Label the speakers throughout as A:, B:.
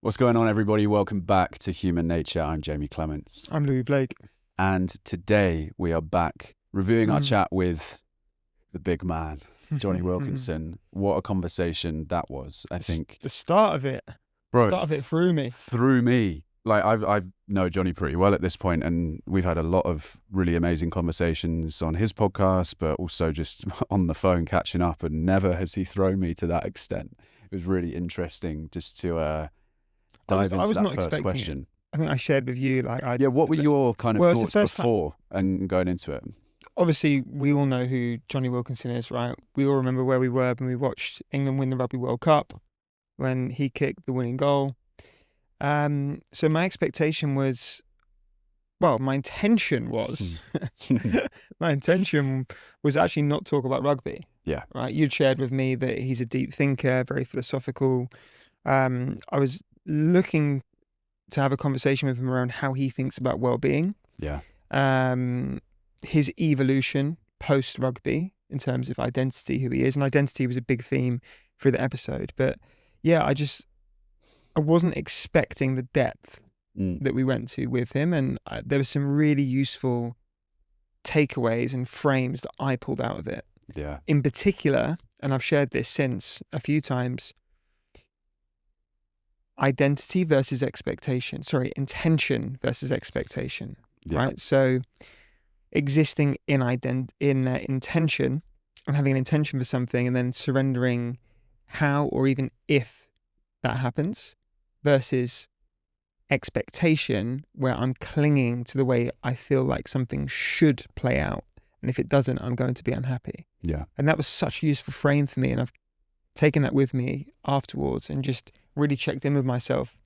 A: What's going on, everybody? Welcome back to Human Nature. I'm Jamie Clements.
B: I'm Louis Blake.
A: And today we are back reviewing our chat with the big man, Jonny Wilkinson. What a conversation that was, I think.
B: The start of it.
A: Bro,
B: start of it threw me.
A: Threw me. Like, I've know Jonny pretty well at this point, and we've had a lot of really amazing conversations on his podcast, but also just on the phone catching up, and never has he thrown me to that extent. It was really interesting just to dive into that first question.
B: I think I shared with you,
A: what were your kind of thoughts before and going into it?
B: Obviously, we all know who Jonny Wilkinson is, right? We all remember where we were when we watched England win the Rugby World Cup, when he kicked the winning goal. So my expectation was, my intention was, actually not talk about rugby.
A: Yeah.
B: Right. You'd shared with me that he's a deep thinker, very philosophical. I was looking to have a conversation with him around how he thinks about well-being.
A: Yeah.
B: His evolution post-rugby in terms of identity, who he is. And identity was a big theme through the episode. But yeah, I wasn't expecting the depth that we went to with him. And there were some really useful takeaways and frames that I pulled out of it.
A: Yeah.
B: In particular, and I've shared this since a few times, identity versus expectation. Sorry, intention versus expectation.
A: Yeah.
B: Right? So existing in intention and having an intention for something and then surrendering how or even if that happens versus expectation where I'm clinging to the way I feel like something should play out. And if it doesn't, I'm going to be unhappy.
A: Yeah.
B: And that was such a useful frame for me. And I've taken that with me afterwards and just really checked in with myself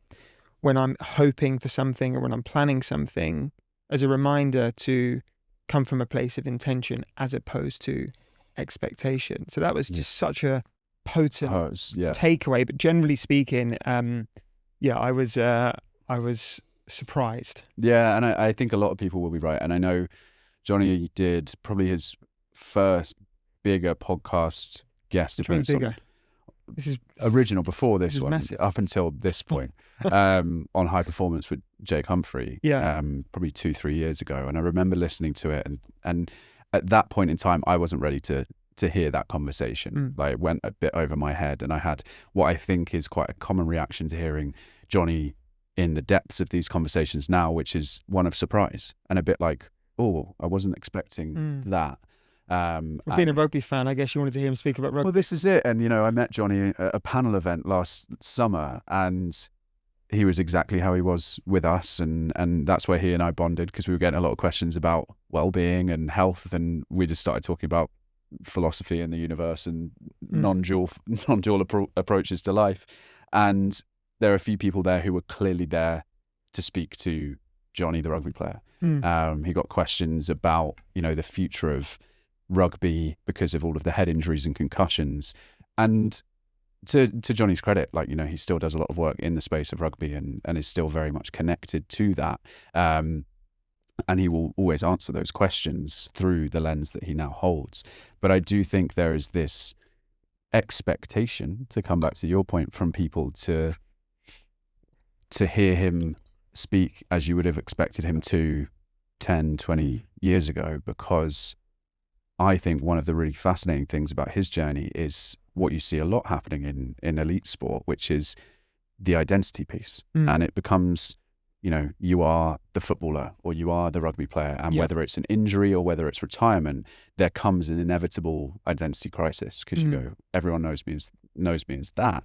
B: when I'm hoping for something or when I'm planning something as a reminder to come from a place of intention as opposed to expectation. So that was just such a potent takeaway. But generally speaking, I was surprised.
A: Yeah, and I think a lot of people will be right. And I know Jonny did probably his first bigger podcast guest appearance. This is original before this one, massive. Up until this point, on High Performance with Jake Humphrey, probably 2-3 years ago. And I remember listening to it, and at that point in time, I wasn't ready to hear that conversation. Like, it went a bit over my head, and I had what I think is quite a common reaction to hearing Jonny in the depths of these conversations now, which is one of surprise and a bit like, oh, I wasn't expecting that.
B: Being a rugby fan, I guess you wanted to hear him speak about rugby.
A: Well, this is it. And, I met Jonny at a panel event last summer, and he was exactly how he was with us. And that's where he and I bonded, because we were getting a lot of questions about well-being and health. And we just started talking about philosophy and the universe and non-dual approaches to life. And there are a few people there who were clearly there to speak to Jonny, the rugby player. He got questions about, the future of rugby because of all of the head injuries and concussions. And to Jonny's credit, he still does a lot of work in the space of rugby and is still very much connected to that. And he will always answer those questions through the lens that he now holds. But I do think there is this expectation, to come back to your point, from people to hear him speak as you would have expected him to 10, 20 years ago, because I think one of the really fascinating things about his journey is what you see a lot happening in elite sport, which is the identity piece. And it becomes, you are the footballer or you are the rugby player. And whether it's an injury or whether it's retirement, there comes an inevitable identity crisis, because you go, everyone knows me as that.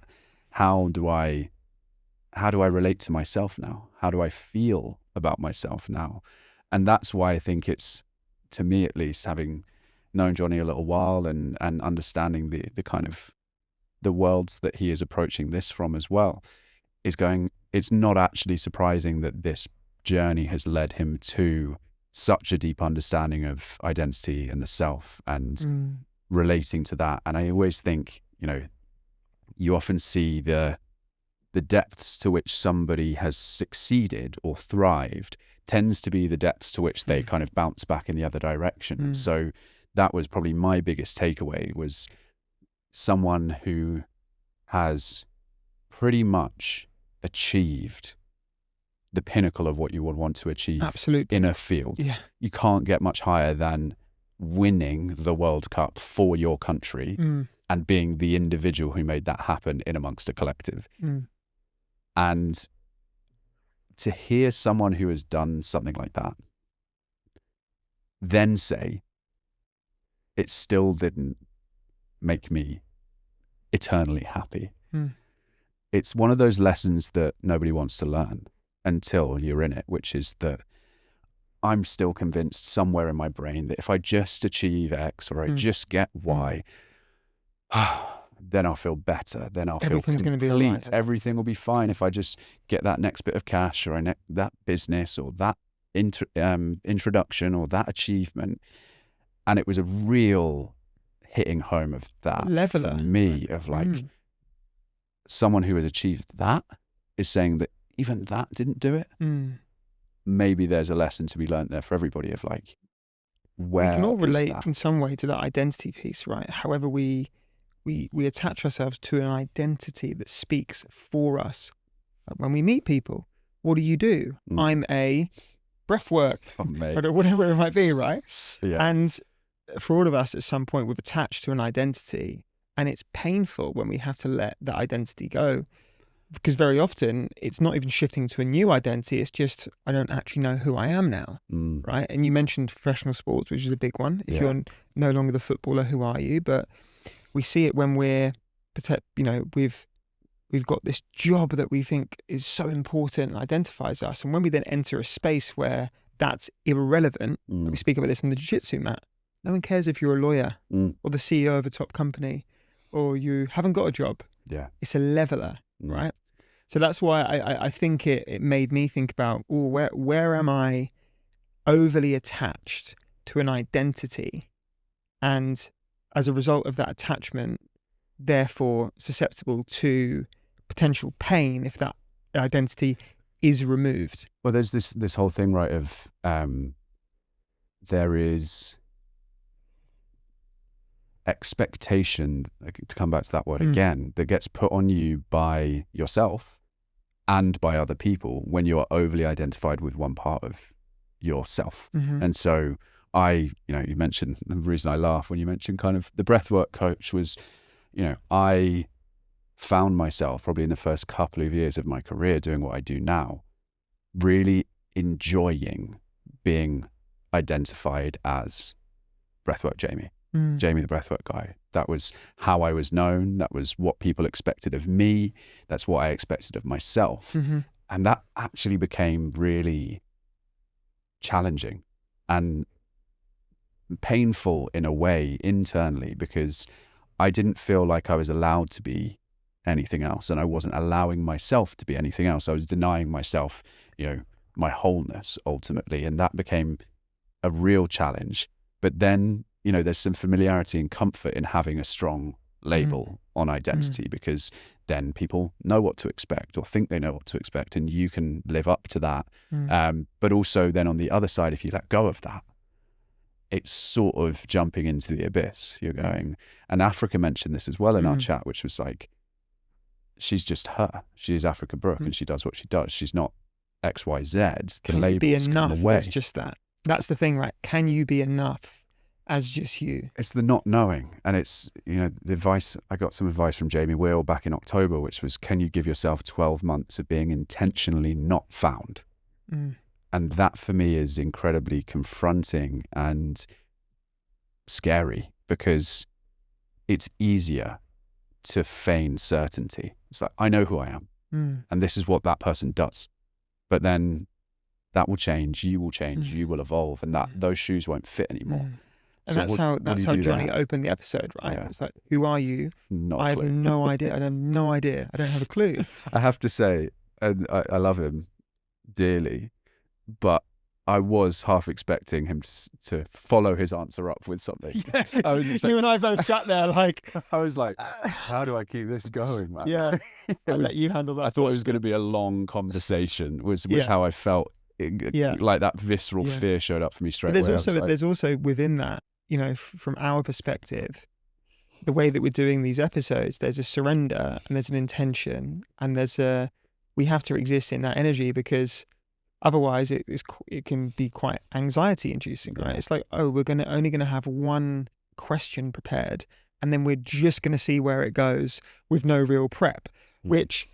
A: How do I relate to myself now? How do I feel about myself now? And that's why I think it's, to me at least, having known Jonny a little while and understanding the kind of the worlds that he is approaching this from as well, is going, it's not actually surprising that this journey has led him to such a deep understanding of identity and the self and relating to that. And I always think, you often see the depths to which somebody has succeeded or thrived tends to be the depths to which they kind of bounce back in the other direction. So that was probably my biggest takeaway, was someone who has pretty much achieved the pinnacle of what you would want to achieve
B: Absolutely.
A: in a field.
B: Yeah.
A: You can't get much higher than winning the World Cup for your country and being the individual who made that happen in amongst a collective. And to hear someone who has done something like that then say, it still didn't make me eternally happy. It's one of those lessons that nobody wants to learn until you're in it, which is that I'm still convinced somewhere in my brain that if I just achieve X or I just get Y, then I'll feel better. Then I'll feel complete.
B: Gonna be all right.
A: Everything will be fine if I just get that next bit of cash or that business or that introduction or that achievement. And it was a real hitting home of that
B: leveler
A: for me, of like someone who has achieved that is saying that even that didn't do it. Maybe there's a lesson to be learned there for everybody of like, where
B: we can all relate
A: that?
B: in some way to that identity piece, right? However, we attach ourselves to an identity that speaks for us. Like when we meet people, what do? I'm a breathwork, or whatever it might be, right?
A: Yeah.
B: And for all of us, at some point, we've attached to an identity, and it's painful when we have to let that identity go. Because very often it's not even shifting to a new identity. It's just, I don't actually know who I am now, right? And you mentioned professional sports, which is a big one. If you're no longer the footballer, who are you? But we see it when we've got this job that we think is so important and identifies us. And when we then enter a space where that's irrelevant, we speak about this in the jiu-jitsu mat. No one cares if you're a lawyer or the CEO of a top company or you haven't got a job.
A: Yeah.
B: It's a leveler. Right. So that's why I think it made me think about, where am I overly attached to an identity? And as a result of that attachment, therefore susceptible to potential pain if that identity is removed.
A: Well, there's this whole thing, right, of there is expectation, to come back to that word again, that gets put on you by yourself and by other people when you are overly identified with one part of yourself. And so you mentioned, the reason I laugh when you mentioned kind of the breathwork coach was, I found myself probably in the first couple of years of my career doing what I do now, really enjoying being identified as breathwork Jamie. Jamie the breathwork guy. That was how I was known. That was what people expected of me. That's what I expected of myself. And that actually became really challenging and painful in a way internally, because I didn't feel like I was allowed to be anything else, and I wasn't allowing myself to be anything else. I was denying myself, my wholeness ultimately, and that became a real challenge. But then there's some familiarity and comfort in having a strong label on identity, because then people know what to expect or think they know what to expect, and you can live up to that. But also then on the other side, if you let go of that, it's sort of jumping into the abyss. You're going, and Africa mentioned this as well in our chat, which was like, she's just her. She is Africa Brooke and she does what she does. She's not X, Y, Z. The labels come away.
B: It's just that. That's the thing, right? Can you be enough as just you?
A: It's the not knowing. And it's, the advice, I got some advice from Jamie Wheel back in October, which was, can you give yourself 12 months of being intentionally not found? And that for me is incredibly confronting and scary, because it's easier to feign certainty. It's like, I know who I am and this is what that person does. But then that will change, you will change, you will evolve, and that those shoes won't fit anymore.
B: And so that's how Jonny opened the episode, right? Yeah. It's like, who are you? I have no idea. I have no idea. I don't have a clue.
A: I have to say, and I love him dearly, but I was half expecting him to follow his answer up with something.
B: Yes. You and I both sat there like...
A: I was like, how do I keep this going, man?
B: Yeah, I'll let you handle that.
A: I thought it was going to be a long conversation, was how I felt. Like that visceral fear showed up for me straight away.
B: There's also within that, from our perspective, the way that we're doing these episodes, there's a surrender and there's an intention and there's a we have to exist in that energy, because otherwise it can be quite anxiety inducing, right? It's like, oh, we're only going to have one question prepared, and then we're just going to see where it goes with no real prep, which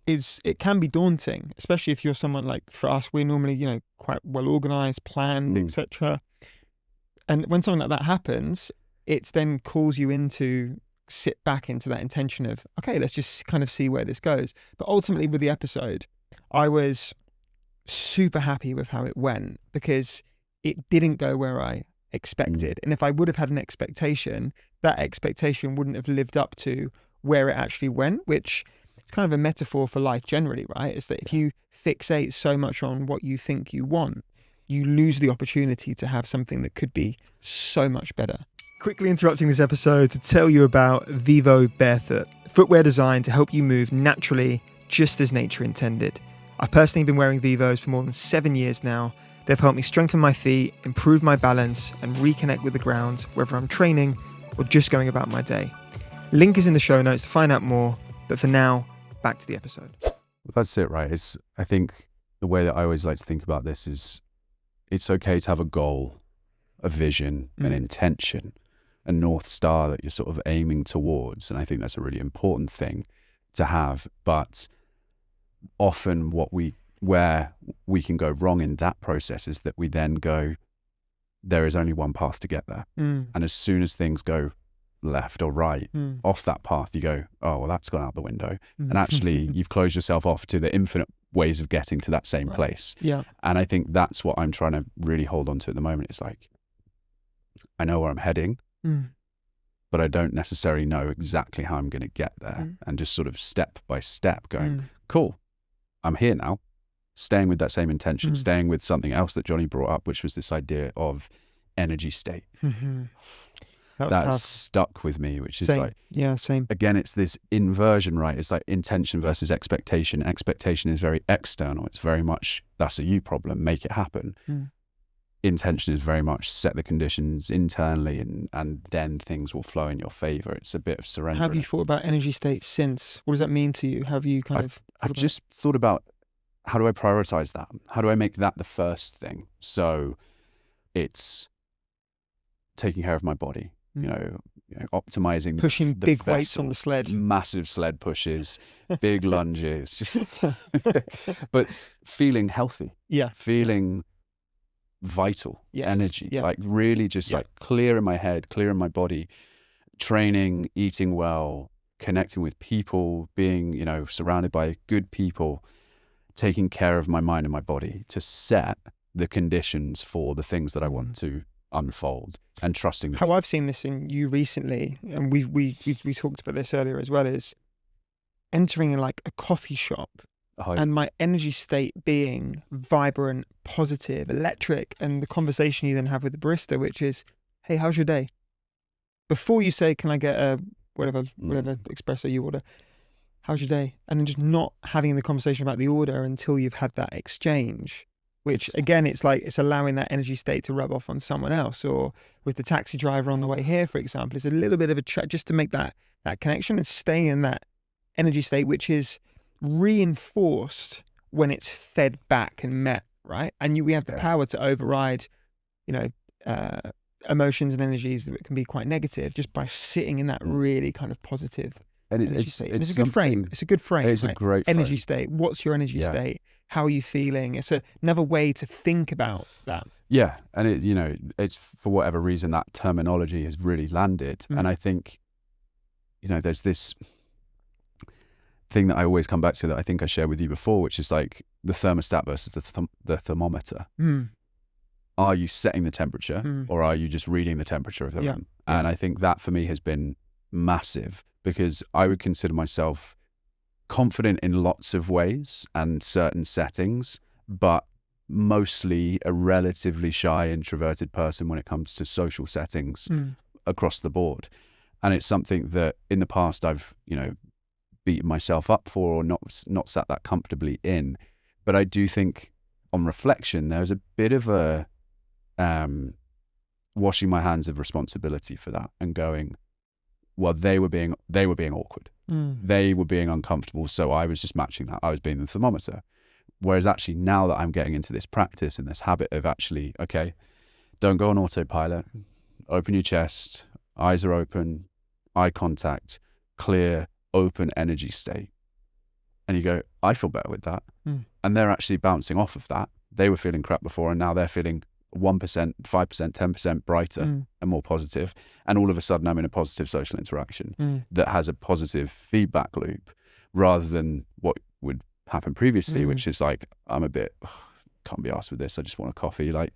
B: it can be daunting, especially if you're someone like, for us, we're normally, quite well organized, planned, etc. And when something like that happens, it's then calls you into sit back into that intention of, okay, let's just kind of see where this goes. But ultimately with the episode, I was super happy with how it went, because it didn't go where I expected. And if I would have had an expectation, that expectation wouldn't have lived up to where it actually went, which is kind of a metaphor for life generally, right? It's that if you fixate so much on what you think you want, you lose the opportunity to have something that could be so much better. Quickly interrupting this episode to tell you about Vivo Barefoot, footwear designed to help you move naturally, just as nature intended. I've personally been wearing Vivos for more than 7 years now. They've helped me strengthen my feet, improve my balance, and reconnect with the ground, whether I'm training or just going about my day. Link is in the show notes to find out more, but for now, back to the episode.
A: That's it, right? I think the way that I always like to think about this is, it's okay to have a goal, a vision, an intention, a North Star that you're sort of aiming towards. And I think that's a really important thing to have. But often where we can go wrong in that process is that we then go, there is only one path to get there. And as soon as things go left or right off that path, you go, oh, well, that's gone out the window. And actually you've closed yourself off to the infinite ways of getting to that same place.
B: Yeah.
A: And I think that's what I'm trying to really hold on to at the moment. It's like, I know where I'm heading, but I don't necessarily know exactly how I'm going to get there. And just sort of step by step going, cool, I'm here now, staying with that same intention, staying with something else that Jonny brought up, which was this idea of energy state. That's stuck with me, which is
B: same.
A: Again, it's this inversion, right? It's like intention versus expectation. Expectation is very external. It's very much, that's a you problem, make it happen. Intention is very much set the conditions internally, and then things will flow in your favor. It's a bit of surrender.
B: Have you thought about energy states since? What does that mean to you? Have you
A: I've just thought about, how do I prioritize that? How do I make that the first thing? So it's taking care of my body. Optimizing,
B: pushing big weights on the sled,
A: massive sled pushes, big lunges, but feeling healthy, feeling vital, energy, like really just like clear in my head, clear in my body, training, eating well, connecting with people, being, surrounded by good people, taking care of my mind and my body to set the conditions for the things that I want to unfold, and trusting.
B: How I've seen this in you recently, and we talked about this earlier as well, is entering like a coffee shop and my energy state being vibrant, positive, electric, and the conversation you then have with the barista, which is, hey, how's your day? Before you say, can I get a whatever espresso you order, how's your day? And then just not having the conversation about the order until you've had that exchange. Which again, it's like, it's allowing that energy state to rub off on someone else. Or with the taxi driver on the way here, for example, it's a little bit of a chat just to make that connection and stay in that energy state, which is reinforced when it's fed back and met, right? And we have the power to override, emotions and energies that can be quite negative just by sitting in that really kind of positive energy state. It's a good frame. It's a good frame.
A: It's a great
B: energy state. What's your energy state? How are you feeling? It's another way to think about that.
A: Yeah. And it's for whatever reason that terminology has really landed. And I think, there's this thing that I always come back to that I think I shared with you before, which is like the thermostat versus the thermometer. Are you setting the temperature or are you just reading the temperature of the room? And I think that for me has been massive, because I would consider myself confident in lots of ways and certain settings, but mostly a relatively shy, introverted person when it comes to social settings across the board. And it's something that in the past I've, beaten myself up for, or not sat that comfortably in. But I do think on reflection, there's a bit of a washing my hands of responsibility for that and going, well, they were being awkward. They were being uncomfortable, so I was just matching that. I was being the thermometer. Whereas actually now that I'm getting into this practice and this habit of actually, okay, don't go on autopilot, open your chest, eyes are open, eye contact, clear, open energy state. And you go, I feel better with that. And they're actually bouncing off of that. They were feeling crap before, and now they're feeling 1%, 5%, 10% brighter and more positive. And all of a sudden I'm in a positive social interaction that has a positive feedback loop, rather than what would happen previously, which is like, I'm a bit, can't be arsed with this. I just want a coffee. Like,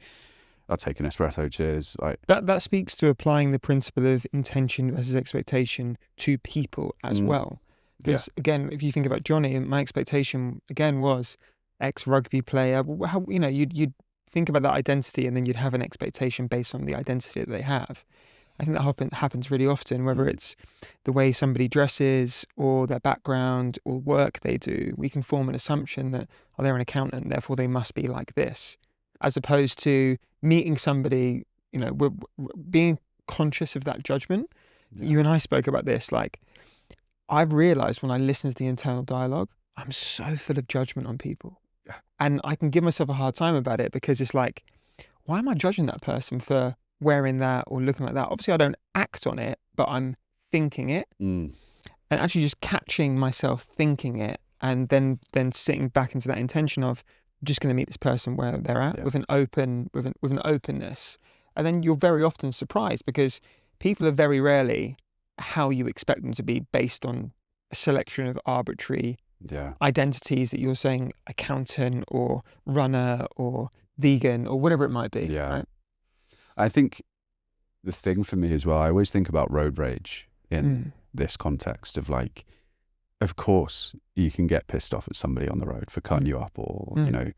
A: I'll take an espresso, cheers. Like
B: that speaks to applying the principle of intention versus expectation to people as well. Because again, if you think about Jonny, my expectation again was ex-rugby player. How, you know, you'd think about that identity, and then you'd have an expectation based on the identity that they have. I think that happens really often, whether it's the way somebody dresses or their background or work they do. We can form an assumption that, oh, they're an accountant, therefore they must be like this, as opposed to meeting somebody, you know, we're being conscious of that judgment. You and I spoke about this. Like, I've realized when I listen to the internal dialogue, I'm so full of judgment on people. And I can give myself a hard time about it, because it's like, why am I judging that person for wearing that or looking like that? Obviously, I don't act on it, but I'm thinking it. And actually just catching myself thinking it, and then sitting back into that intention of just going to meet this person where they're at, with an openness. And then you're very often surprised, because people are very rarely how you expect them to be, based on a selection of arbitrary identities that you're saying, accountant or runner or vegan or whatever it might be. Right?
A: I think the thing for me as well, I always think about road rage in this context of like, of course you can get pissed off at somebody on the road for cutting you up, or you know,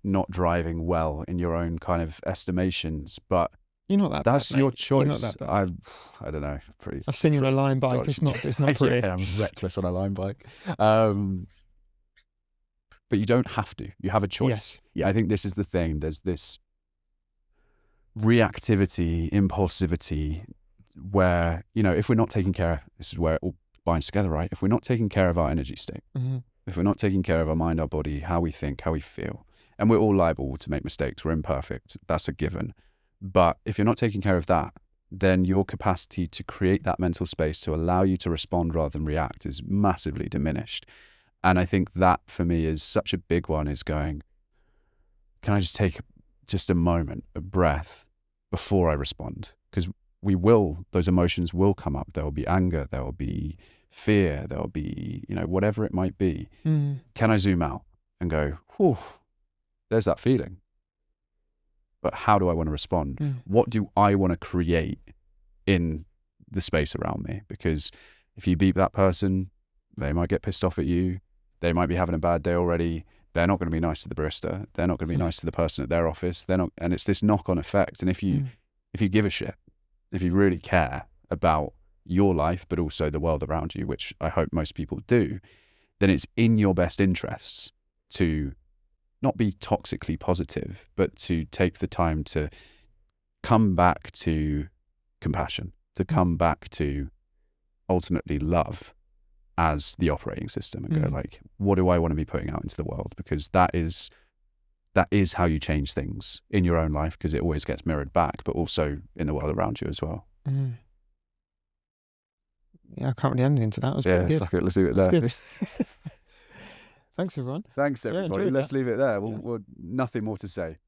A: not driving well in your own kind of estimations, but
B: you're not that
A: that's
B: bad,
A: your
B: mate.
A: choice.
B: You're not that bad.
A: I don't know.
B: I've seen you on a line bike. It's not pretty.
A: Yeah, I'm reckless on a line bike. But you don't have to. You have a choice.
B: Yes. Yeah.
A: I think this is the thing. There's this reactivity, impulsivity, where, you know, if we're not taking care, this is where it all binds together, right? If we're not taking care of our energy state, if we're not taking care of our mind, our body, how we think, how we feel, and we're all liable to make mistakes, we're imperfect, that's a given. But if you're not taking care of that, then your capacity to create that mental space to allow you to respond rather than react is massively diminished. And I think that for me is such a big one, is going, can I just take just a moment, a breath before I respond? Because those emotions will come up. There will be anger, there will be fear, there will be, you know, whatever it might be. Can I zoom out and go, whew, there's that feeling. But how do I want to respond? What do I want to create in the space around me? Because if you beep that person, they might get pissed off at you. They might be having a bad day already. They're not going to be nice to the barista. They're not going to be nice to the person at their office. They're not, and it's this knock-on effect. And if you give a shit, if you really care about your life, but also the world around you, which I hope most people do, then it's in your best interests to not be toxically positive, but to take the time to come back to compassion, to come back to ultimately love as the operating system, and go like, what do I want to be putting out into the world? Because that is how you change things in your own life, because it always gets mirrored back, but also in the world around you as well.
B: Yeah, I can't really add anything to that. It was pretty good.
A: Fuck it, let's leave it there.
B: Thanks, everyone.
A: Thanks, everybody.
B: Yeah,
A: let's leave it there. We'll nothing more to say.